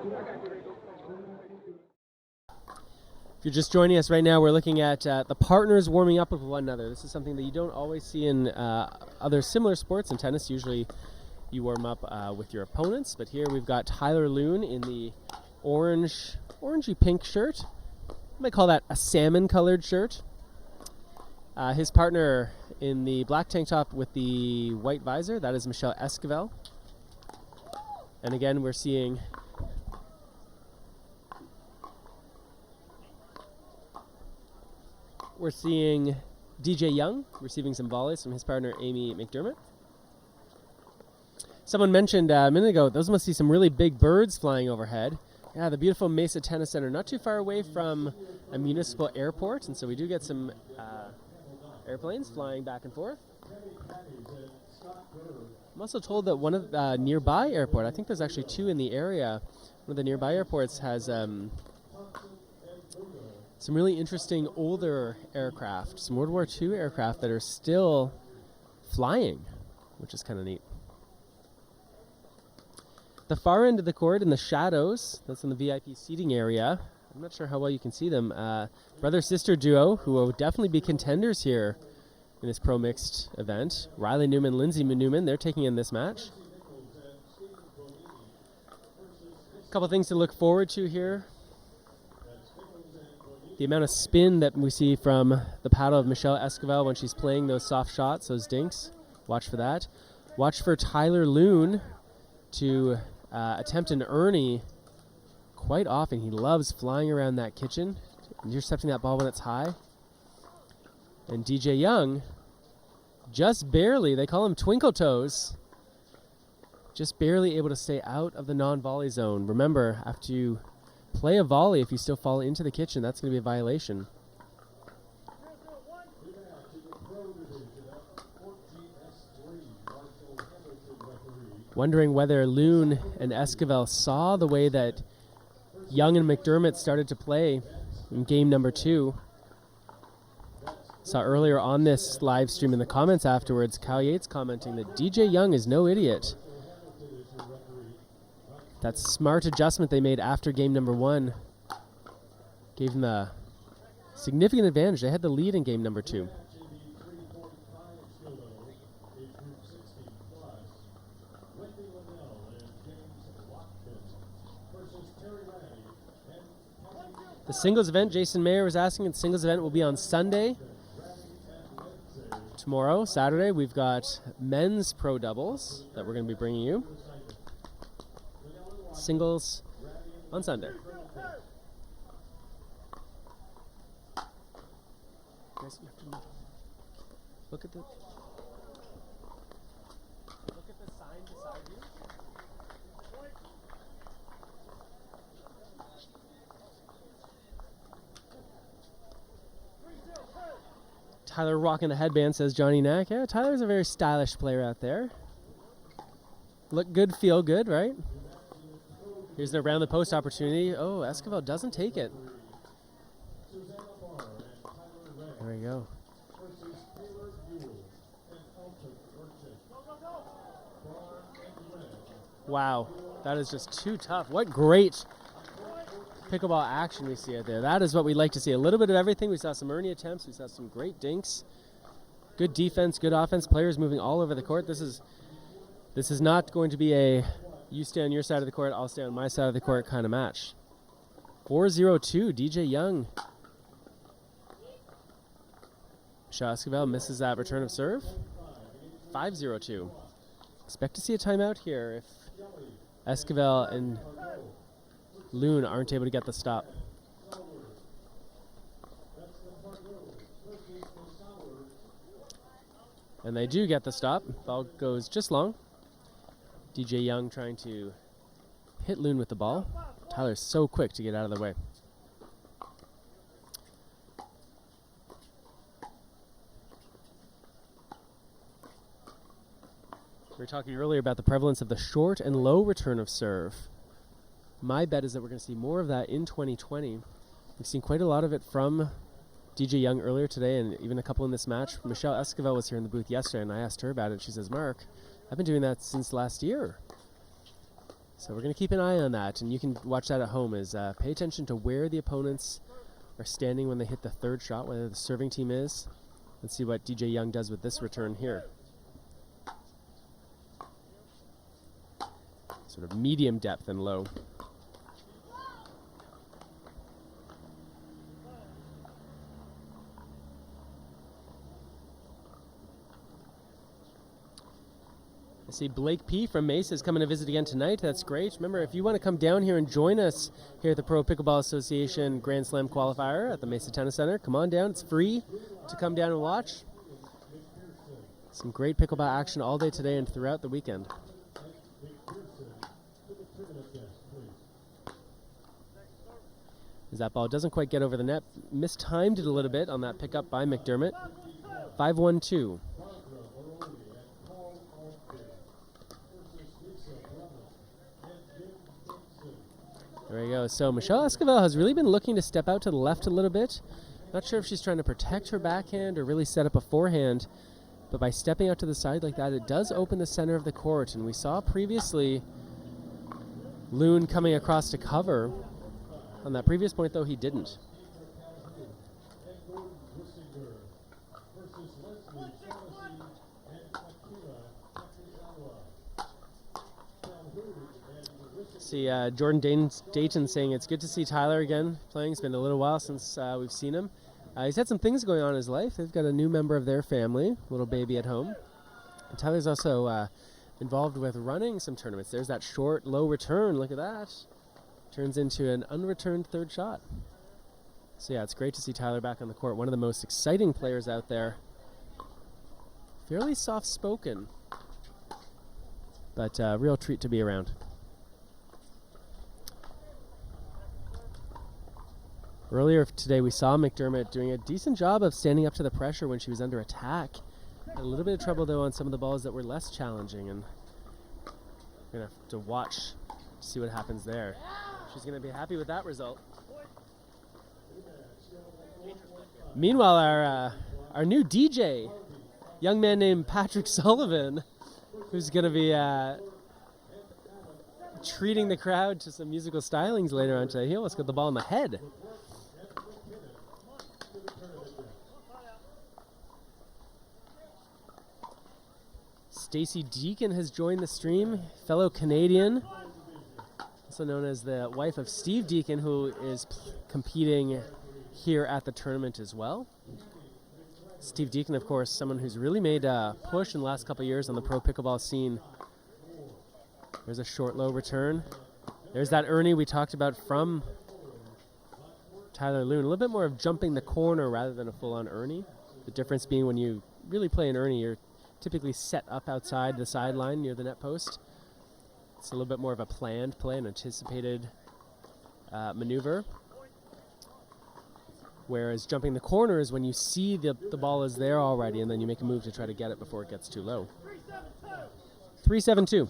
If you're just joining us right now, we're looking at the partners warming up with one another. This is something that you don't always see in other similar sports. In tennis, usually you warm up with your opponents, but here we've got T.Loong in the orangey pink shirt. I might call that a salmon colored shirt. His partner in the black tank top with the white visor, that is M Esquivel. And again, we're seeing DJ.Young receiving some volleys from his partner A.McDermott. Someone mentioned a minute ago, those must be some really big birds flying overhead. Yeah, the beautiful Mesa Tennis Center, not too far away from a municipal airport, and so we do get some airplanes flying back and forth. I'm also told that one of the nearby airport, I think there's actually two in the area, one of the nearby airports has some really interesting older aircraft, some World War II aircraft that are still flying, which is kind of neat. The far end of the court in the shadows, that's in the VIP seating area. I'm not sure how well you can see them. Brother-sister duo who will definitely be contenders here in this Pro Mixed event. Riley Newman, Lindsay Newman, they're taking in this match. A couple things to look forward to here. The amount of spin that we see from the paddle of M Esquivel when she's playing those soft shots, those dinks. Watch for that. Watch for T.Loong to attempt an Ernie quite often. He loves flying around that kitchen, intercepting that ball when it's high. And DJ.Young, just barely, they call him Twinkle Toes, just barely able to stay out of the non-volley zone. Remember, after you play a volley, if you still fall into the kitchen, that's going to be a violation. Wondering whether Loong and Esquivel saw the way that Young and McDermott started to play in game number 2. Saw earlier on this live stream in the comments afterwards, Kyle Yates commenting that DJ.Young is no idiot. That smart adjustment they made after game number 1 gave them a significant advantage. They had the lead in game number 2. The singles event, Jason Mayer was asking, the singles event will be on Sunday. Tomorrow, Saturday, we've got men's pro doubles that we're going to be bringing you. Singles on Sunday. Guys, you have to look at the sign beside you. Tyler rocking the headband, says Johnny Knack. Yeah, Tyler's a very stylish player out there. Look good, feel good, right? Here's the around the post opportunity. Oh, Esquivel doesn't take it. There we go. Wow, that is just too tough. What great pickleball action we see out there. That is what we like to see. A little bit of everything. We saw some Ernie attempts. We saw some great dinks. Good defense, good offense. Players moving all over the court. This is not going to be a you stay on your side of the court, I'll stay on my side of the court kind of match. 4-0-2, DJ.Young. Esquivel misses that return of serve. 5-0-2. Expect to see a timeout here if Esquivel and Loong aren't able to get the stop. And they do get the stop. Ball goes just long. DJ.Young trying to hit Loong with the ball. Tyler's so quick to get out of the way. We were talking earlier about the prevalence of the short and low return of serve. My bet is that we're going to see more of that in 2020. We've seen quite a lot of it from DJ.Young earlier today, and even a couple in this match. M Esquivel was here in the booth yesterday, and I asked her about it. She says, Mark, I've been doing that since last year. So we're going to keep an eye on that, and you can watch that at home. Is pay attention to where the opponents are standing when they hit the third shot, whether the serving team is. Let's see what DJ.Young does with this return here. Sort of medium depth and low. I see Blake P. from Mesa is coming to visit again tonight. That's great. Remember, if you want to come down here and join us here at the Pro Pickleball Association Grand Slam Qualifier at the Mesa Tennis Center, come on down. It's free to come down and watch. Some great pickleball action all day today and throughout the weekend. As that ball doesn't quite get over the net, mistimed it a little bit on that pickup by McDermott. 5-1-2. There we go. So Michelle Esquivel has really been looking to step out to the left a little bit. Not sure if she's trying to protect her backhand or really set up a forehand, but by stepping out to the side like that, it does open the center of the court. And we saw previously Loon coming across to cover. On that previous point, though, he didn't. See Jordan Dayton saying it's good to see Tyler again playing. It's been a little while since we've seen him. He's had some things going on in his life. They've got a new member of their family, little baby at home. And Tyler's also involved with running some tournaments. There's that short, low return. Look at that. Turns into an unreturned third shot. So yeah, it's great to see Tyler back on the court. One of the most exciting players out there. Fairly soft-spoken, but a real treat to be around. Earlier today, we saw McDermott doing a decent job of standing up to the pressure when she was under attack. Had a little bit of trouble, though, on some of the balls that were less challenging, and we're going to have to watch to see what happens there. She's going to be happy with that result. Meanwhile, our new DJ, young man named Patrick Sullivan, who's going to be treating the crowd to some musical stylings later on today. He almost got the ball in the head. Stacey Deacon has joined the stream, fellow Canadian, also known as the wife of Steve Deacon, who is competing here at the tournament as well. Steve Deacon, of course, someone who's really made a push in the last couple of years on the pro pickleball scene. There's a short, low return. There's that Ernie we talked about from Tyler Loon. A little bit more of jumping the corner rather than a full-on Ernie. The difference being when you really play an Ernie, you're typically set up outside the sideline near the net post. It's a little bit more of a planned play, an anticipated maneuver. Whereas jumping the corner is when you see the ball is there already and then you make a move to try to get it before it gets too low. 3-7-2.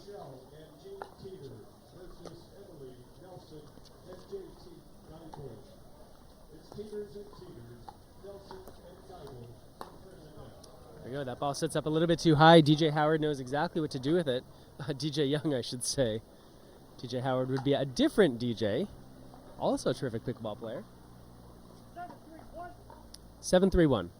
There you go. That ball sits up a little bit too high. DJ Howard knows exactly what to do with it. DJ.Young, I should say. DJ Howard would be a different DJ. Also a terrific pickleball player. 7-3-1.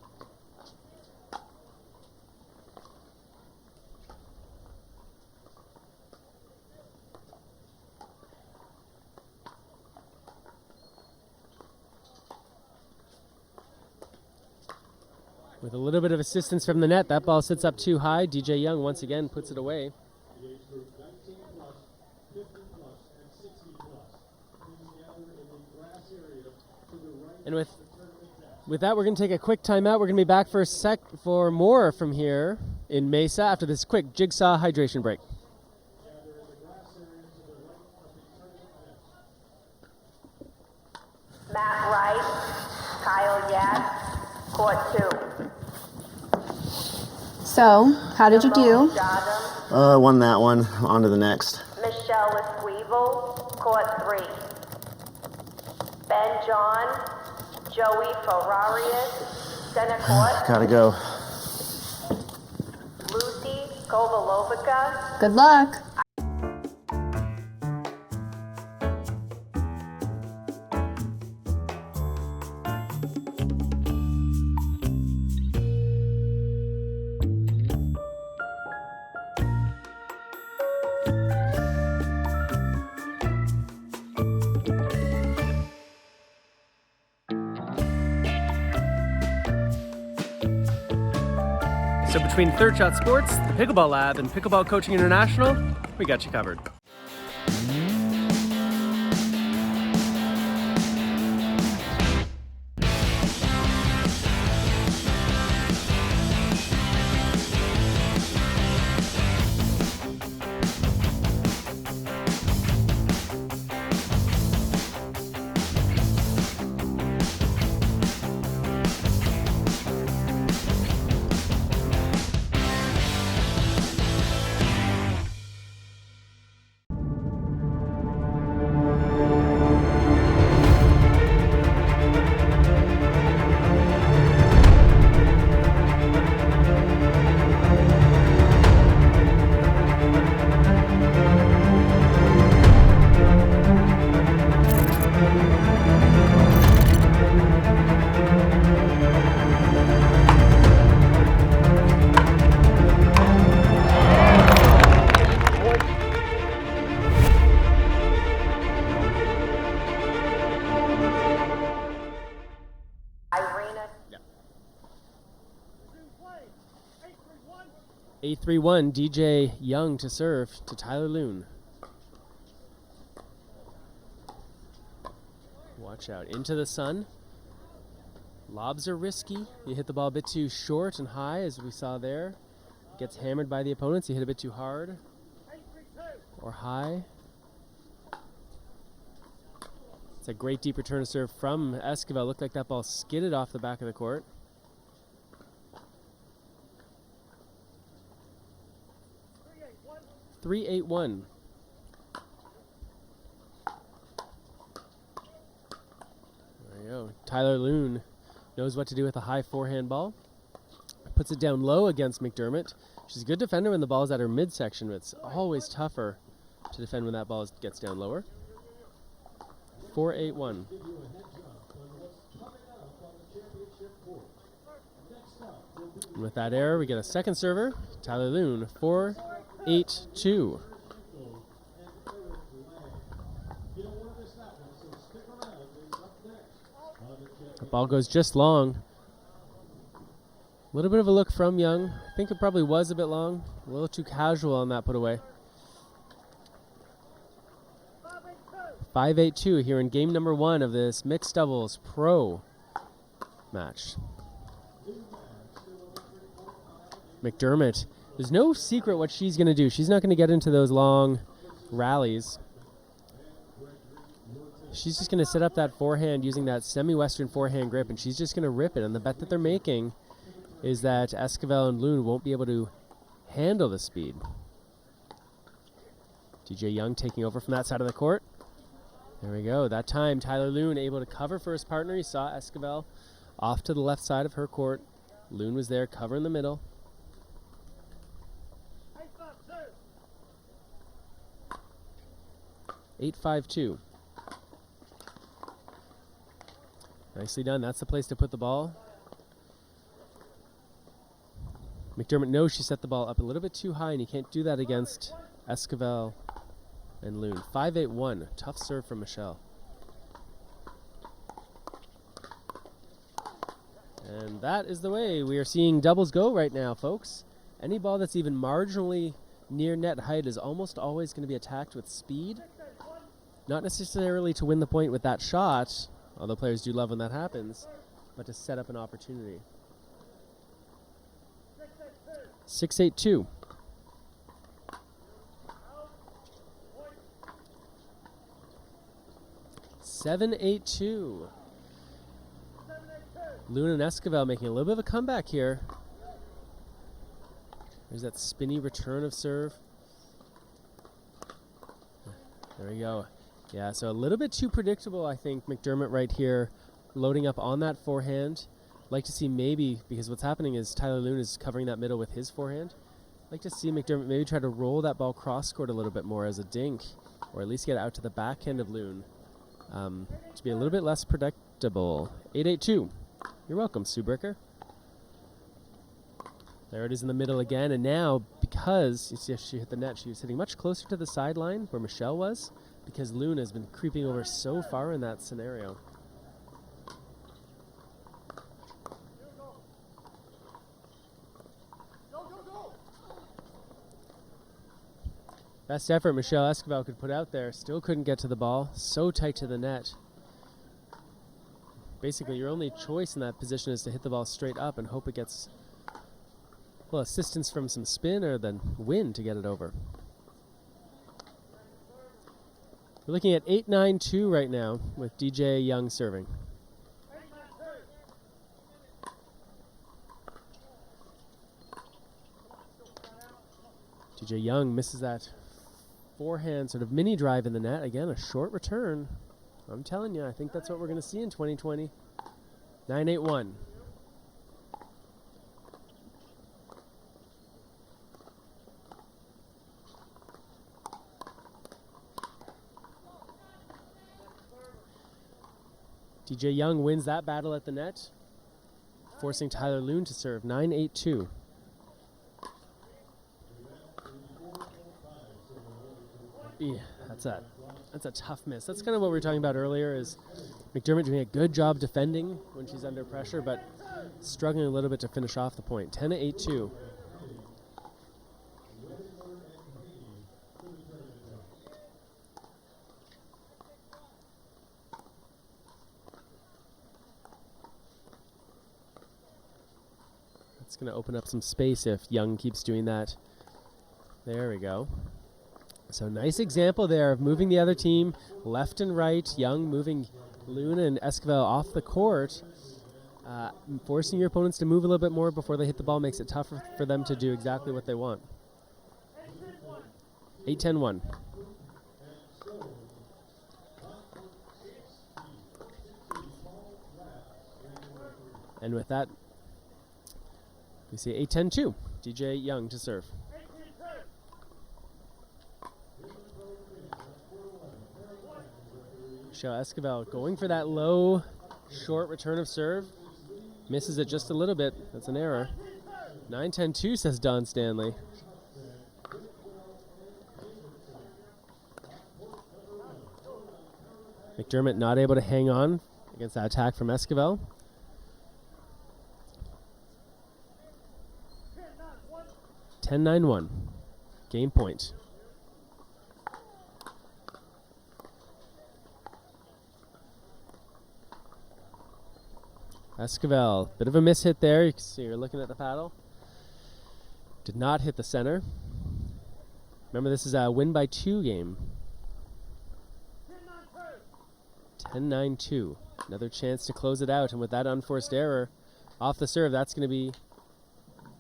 With a little bit of assistance from the net, that ball sits up too high. DJ.Young once again puts it away. And with that, we're going to take a quick timeout. We're going to be back for more from here in Mesa after this quick jigsaw hydration break. Matt Wright, Kyle Yass, court 2. So, how did you do? Won that one. On to the next. Michelle Esquivel, court 3. Ben John, Joey Ferrarius, center court. Gotta go. Lucy Kovalovica. Good luck. So between Third Shot Sports, the Pickleball Lab, and Pickleball Coaching International, we got you covered. Irina. 8-3-1, DJ.Young to serve to T.Loong. Watch out, into the sun. Lobs are risky. You hit the ball a bit too short and high, as we saw there. Gets hammered by the opponents. You hit a bit too hard or high. It's a great deep return to serve from Esquivel. Looked like that ball skidded off the back of the court. Three, 8-1. There you go. T.Loong knows what to do with a high forehand ball. Puts it down low against McDermott. She's a good defender when the ball's at her midsection, but it's always tougher to defend when that ball gets down lower. 4-8-1. And with that error, we get a second server. T.Loong, 4-8-2. The ball goes just long. A little bit of a look from Young. I think it probably was a bit long. A little too casual on that put away. 5-8-2 here in game number 1 of this mixed doubles pro match. McDermott, there's no secret what she's going to do. She's not going to get into those long rallies. She's just going to set up that forehand using that semi-western forehand grip, and she's just going to rip it. And the bet that they're making is that Esquivel and Loon won't be able to handle the speed. DJ.Young taking over from that side of the court. There we go. That time, T.Loong able to cover for his partner. He saw Esquivel off to the left side of her court. Loon was there covering the middle. 8-5-2. Nicely done. That's the place to put the ball. McDermott knows she set the ball up a little bit too high, and you can't do that against Esquivel and Loon. 5-8-1. Tough serve from Michelle. And that is the way we are seeing doubles go right now, folks. Any ball that's even marginally near net height is almost always going to be attacked with speed. Not necessarily to win the point with that shot, although players do love when that happens, but to set up an opportunity. 6-8-2. Seven, 8-2. Loon and Esquivel making a little bit of a comeback here. There's that spinny return of serve. There we go. Yeah, so a little bit too predictable, I think, McDermott right here, loading up on that forehand. Like to see maybe, because what's happening is T.Loong is covering that middle with his forehand. Like to see McDermott maybe try to roll that ball cross-court a little bit more as a dink, or at least get out to the backhand of Loon to be a little bit less predictable. 8-8-2. You're welcome, Sue Bricker. There it is in the middle again, and now, because you see she hit the net, she was hitting much closer to the sideline where Michelle was, because Loon has been creeping over so far in that scenario. Best effort Michelle Esquivel could put out there. Still couldn't get to the ball. So tight to the net. Basically, your only choice in that position is to hit the ball straight up and hope it gets, well, assistance from some spin or then wind to get it over. We're looking at 8-9-2 right now with DJ.Young serving. DJ.Young misses that forehand sort of mini drive in the net. Again, a short return. I'm telling you, I think that's what we're going to see in 2020. 9-8-1. DJ.Young wins that battle at the net, forcing T.Loong to serve. 9-8-2. Yeah, that's a tough miss. That's kind of what we were talking about earlier, is McDermott doing a good job defending when she's under pressure, but struggling a little bit to finish off the point. 10-8-2. It's going to open up some space if Young keeps doing that. There we go. So nice example there of moving the other team left and right. Young moving Luna and Esquivel off the court. Forcing your opponents to move a little bit more before they hit the ball makes it tougher for them to do exactly what they want. 8-10-1. And with that, we see 8-10-2. DJ.Young to serve. Michelle Esquivel going for that low, short return of serve. Misses it just a little bit. That's an error. 9-10-2, says Don Stanley. McDermott not able to hang on against that attack from Esquivel. Ten 9-1. Game point. Esquivel, bit of a miss hit there. You can see you're looking at the paddle. Did not hit the center. Remember, this is a win by 2 game. 10-9-2. Another chance to close it out, and with that unforced error off the serve, that's going to be.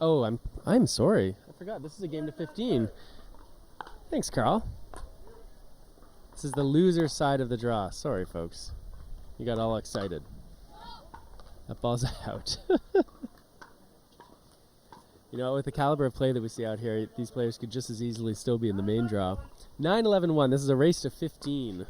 Oh, I'm sorry. I forgot. This is a game to 15. Thanks, Carl. This is the loser side of the draw. Sorry, folks. You got all excited. That ball's out. You know, with the caliber of play that we see out here, these players could just as easily still be in the main draw. 9-11-1. This is a race to 15.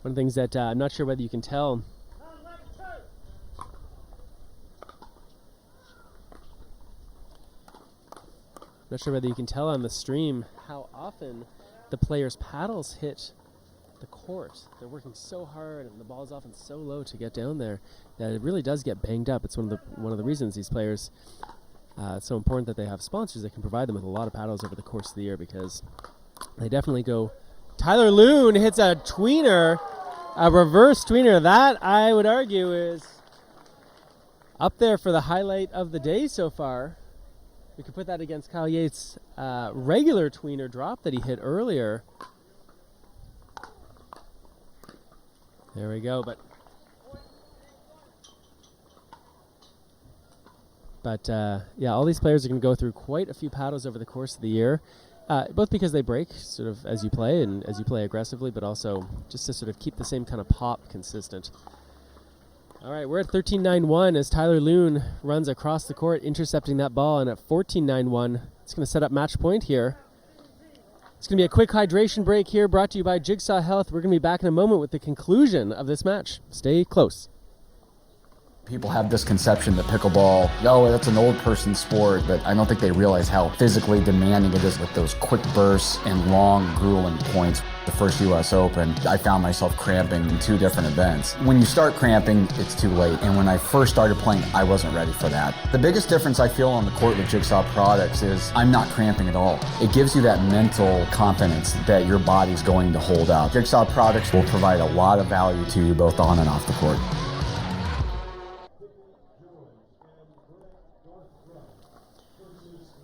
One of the things that I'm not sure whether you can tell. Not sure whether you can tell on the stream how often the players' paddles hit the court. They're working so hard, and the ball is often so low to get down there that it really does get banged up. It's one of the reasons these players. It's so important that they have sponsors that can provide them with a lot of paddles over the course of the year, because they definitely go. T.Loong hits a tweener, a reverse tweener. That, I would argue, is up there for the highlight of the day so far. We could put that against Kyle Yates' regular tweener drop that he hit earlier. There we go, but yeah, all these players are going to go through quite a few paddles over the course of the year, both because they break sort of as you play and as you play aggressively, but also just to sort of keep the same kind of pop consistent. All right, we're at 13-9-1 as T.Loong runs across the court, intercepting that ball, and at 14-9-1, it's going to set up match point here. It's going to be a quick hydration break here, brought to you by Jigsaw Health. We're going to be back in a moment with the conclusion of this match. Stay close. People have this conception that pickleball, oh, that's an old person sport, but I don't think they realize how physically demanding it is with those quick bursts and long, grueling points. The first US Open, I found myself cramping in 2 different events. When you start cramping, it's too late. And when I first started playing, I wasn't ready for that. The biggest difference I feel on the court with Jigsaw products is I'm not cramping at all. It gives you that mental confidence that your body's going to hold out. Jigsaw products will provide a lot of value to you both on and off the court.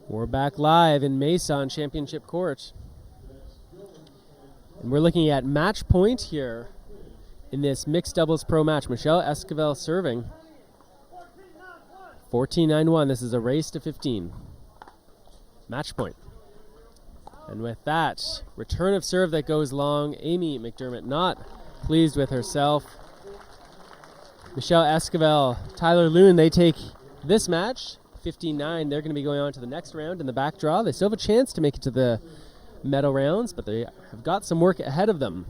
We're back live in Mesa on Championship Court. And we're looking at match point here in this mixed doubles pro match. Michelle Esquivel serving. 14-9-1. This is a race to 15. Match point. And with that, return of serve that goes long. A.McDermott not pleased with herself. Michelle Esquivel, T.Loong, they take this match. 15-9, they're going to be going on to the next round in the back draw. They still have a chance to make it to the medal rounds, but they have got some work ahead of them.